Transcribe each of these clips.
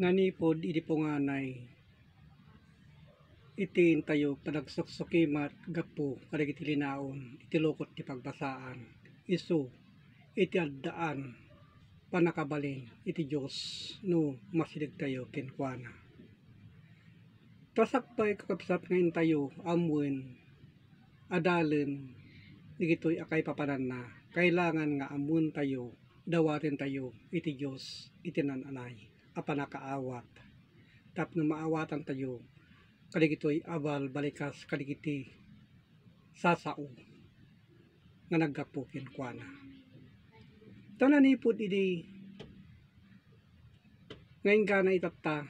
Nanipod iti punganay itin tayo panagsuksukimat gapo kadagiti linaon iti lokot ti pagbasaan isu iti addaan panakabalin iti Diyos no masidag tayo kenkuana. Tasakpay kakabsat ngayon tayo amwen adalen digitoy akay papanan na kailangan nga amwen tayo dawatin tayo iti Diyos iti nananay apanakaawat tapno maawatan tayo kadigitoy abal balikas kadigiti sasao nga naggapo kenkuana. Tananipod idi ngayon ka na itata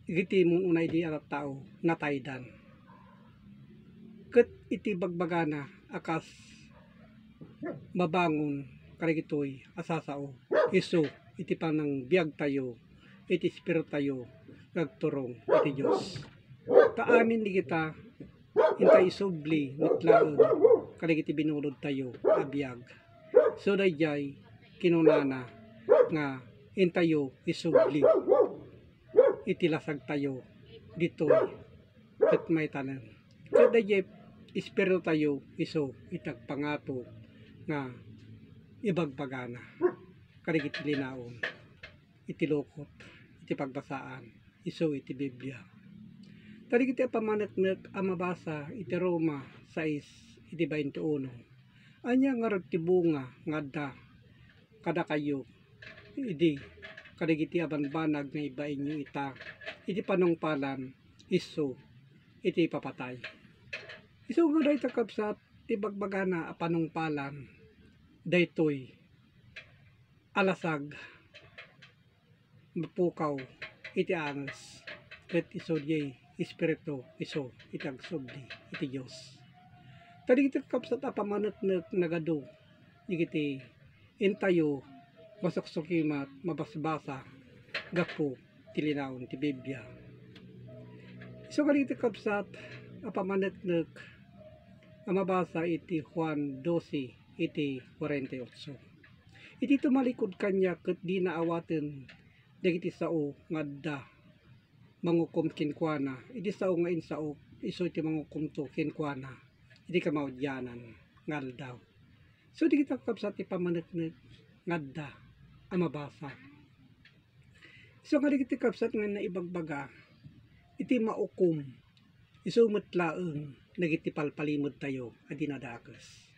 igiti mong unay di atat tao nataydan ket iti bagbagana akas mabangon kadigitoy asasao isu iti panang biag tayo iti spirit tayo nagturong iti Diyos. Kaamin di kita intay isubli nitlaon kadigiti binulod tayo abiyag. So dayjay kinunana nga intayo isubli iti lasag tayo ditoy ket may tanan. So dayjay espiritu tayo isu itagpangato nga ibagbagana kadigiti linaon iti lokot iti pagbasaan isu iti Biblia. Kadigiti pamaneknek a mabasa iti Roma 6 iti 21. Anya nga ti bunga ngadda kada kayo idi kadigiti abanbanag nga ibain nyo ita iti panungpalan isu iti papatay. Isu nga day takabsat ti bagbagana a panungpalan daytoy alasag mapukaw iti angas ket isu diay espiritu isu iti agsubli iti Dios. Kadigiti kapsat a pamaneknek nagadu digiti intayo masuksukimat mabasbasa gapo ti linaon ti Biblia. So kadigiti kapsat a pamaneknek a mabasa iti Juan 12 iti 48. Iti tumalikod kanya ket di naawaten dagiti sao ngadda mangukom kenkuana iti sao nga insao isu iti mangukom to kenkuana iti kamaudyanan ngaldaw. So di kita kapsat ti pamaneknek ngadda a mabasa. So kadigiti kapsat nga naibagbaga iti maukom isu metlaeng nagiti palpalimod tayo a dinadakes.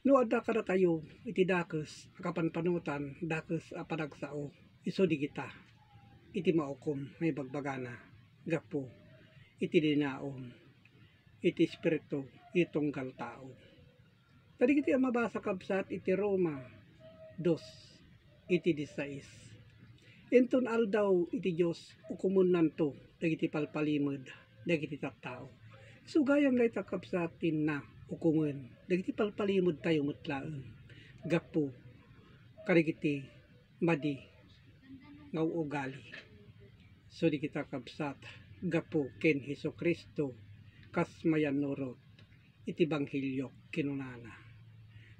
No adda kada tayo iti dakes akapanpanutan dakes a panagsao isu di kita iti maukom may bagbagana gapo iti linaon iti espiritu itunggal tao. Kadigiti a mabasa kabsat iti Roma 2 iti 16. Enton aldaw iti Dios ukumun nanto dagiti palpalimod dagiti tattao. So gayam lay takabsatin na ukumen dagiti palpalimod tayo metlaeng gapo kadigiti madi nga ugali. So di kita kabsat gapo ken Hesukristo kas mayanurot iti banghilyo kinunana.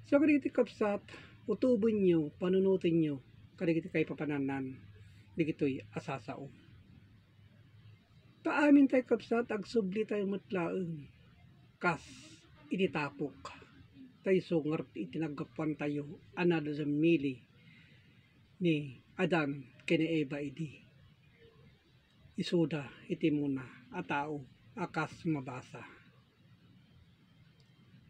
So kadigiti kapsat utubon nyo panunutin nyo kadigiti kay papananan digitoy asasao. Paamin tayo kapsat agsubli tayo metlaeng kas iti tapok tayo sungar iti naggapuan tayo another mili ni Adan kene Eva idi isuda iti muna a tao akas mabasa.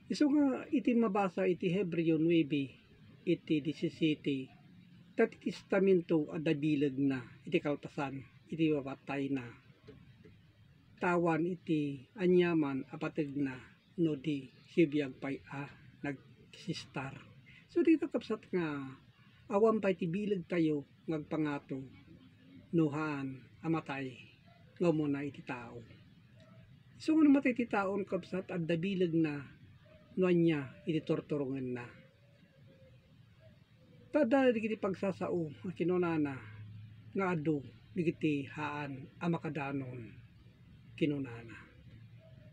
Isu nga iti mabasa iti Hebreo 9 iti 17 tati testamento a dabileg na iti kalpasan iti wawatay na tawan iti anyaman apateg na no di sibiyag pay a nagsistar. So dito kapsat nga awan pay ti bileg tayo ngagpangato nuhan amatay nga muna iti tao. So nga namatay iti taon kapsat at dabileg na nuan niya iti torturungan na. Tada digiti pagsasao kinunana nga adu digiti haan amakadanon kinunana.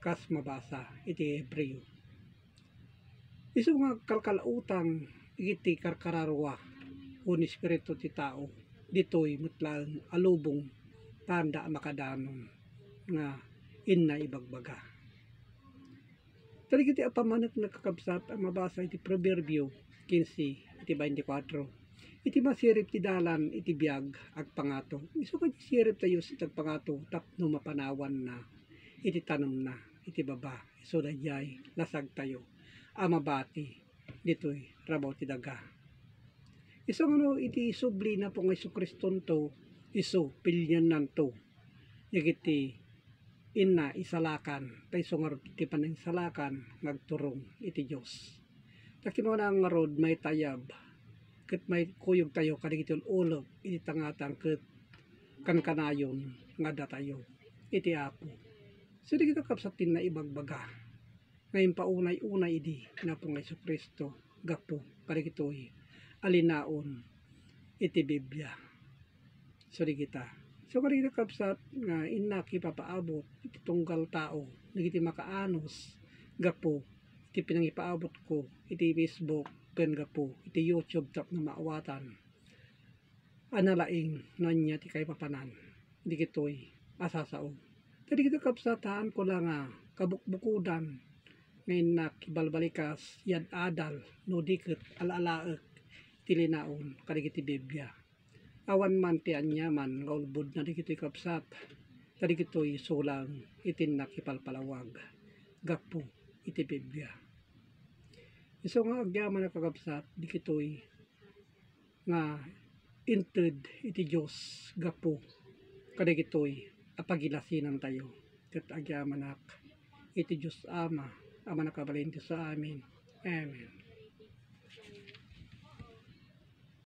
Kas mabasa iti Hebreo. Isu nga kalkalautan iti karkararwa un espiritu ti tao ditoy mutlang alubong tanda makadanon nga inna ibagbaga. Tali kiti apamanak nakakabsat ang mabasa iti Proverbio 15 iti 24. Iti masirip ti dalan iti biag ag pangato. Isu kay sirip tayo sa pangato tapno mapanawan na iti tanom na iti baba. Isu dayay lasag tayo. Amabati ditoy rabaw ti daga. Isu ano iti subli na pong Isu Kriston to isu pilyan nanto. Iti inna isalakan tay sungar iti panang salakan ngagturong iti Dios. Takino na nga rod may tayab ket may kuyog tayo kadigiti ulog iti tangatang ket kankanayon nga datayo iti Apo. So di kita kapsatin na ibagbaga ngayon paunay-unay idi na pong Isu Kristo gapo kadigitoy alinaon iti Biblia. So di kita so kanina kapsat nga inaki papaabot iti tunggal tao nagiti makaanos gapo iti pinangipaabot ko iti Facebook ken gapo iti YouTube tap na maawatan analaing nanya ti kay papanan di kitoy asasao. Tadi kita kapsataan ko lang nga kabukbukudan ngayon na kibalbalikas yan adal no diket alalaek tilinaon kadigiti Biblia. Awan man ti anyaman nga ulbod na di kito'y kapsat tadi kito'y sulang itin nakipalpalawag gapo iti Biblia. Iso nga agyaman na kakapsat di kito'y nga inted iti Diyos gapo kada kito'y apagilasinan tayo ket agyaman iti Diyos Ama nakabalin sa amin. Amen.